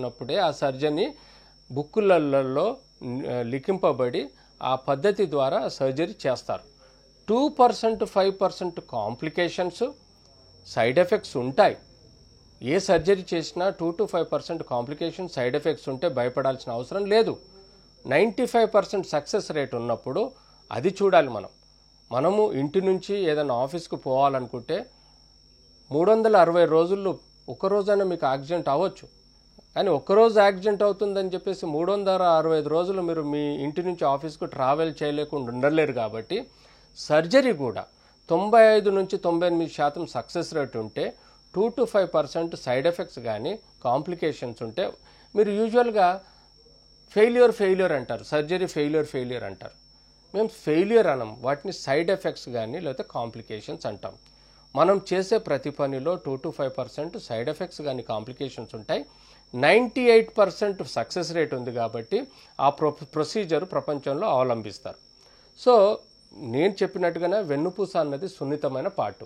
ఉన్నప్పుడే ఆ సర్జరీ బుక్కులలో లిఖింపబడి ఆ పద్ధతి ద్వారా సర్జరీ చేస్తారు. 2% 5% కాంప్లికేషన్స్ సైడ్ ఎఫెక్ట్స్ ఉంటాయి. ఏ సర్జరీ చేసినా 2 to 5% కాంప్లికేషన్ సైడ్ ఎఫెక్ట్స్ ఉంటే భయపడాల్సిన అవసరం లేదు. 95% సక్సెస్ రేట్ ఉన్నప్పుడు అది చూడాలి. మనము ఇంటి నుంచి ఏదైనా ఆఫీస్కి పోవాలనుకుంటే 360 రోజుల్లో ఒక్కరోజైనా మీకు యాక్సిడెంట్ అవ్వచ్చు. కానీ ఒక్కరోజు యాక్సిడెంట్ అవుతుందని చెప్పేసి 365 రోజులు మీరు మీ ఇంటి నుంచి ఆఫీస్కు ట్రావెల్ చేయలేకుండా ఉండలేరు. కాబట్టి సర్జరీ కూడా 95 నుంచి 98% సక్సెస్ రేట్ ఉంటే 2 to 5% సైడ్ ఎఫెక్ట్స్ కానీ కాంప్లికేషన్స్ ఉంటే మీరు యూజువల్గా ఫెయిల్యూర్ అంటారు, సర్జరీ ఫెయిల్యూర్ అంటారు. మేము ఫెయిల్యూర్ అనం, వాటిని సైడ్ ఎఫెక్ట్స్ కానీ లేకపోతే కాంప్లికేషన్స్ అంటాం. మనం చేసే ప్రతి పనిలో 2 to 5% సైడ్ ఎఫెక్ట్స్ కానీ కాంప్లికేషన్స్ ఉంటాయి. 98% సక్సెస్ రేట్ ఉంది కాబట్టి ఆ ప్రొసీజర్ ప్రపంచంలో అవలంబిస్తారు. సో నేను చెప్పినట్టుగానే వెన్నుపూస అన్నది సున్నితమైన పార్ట్.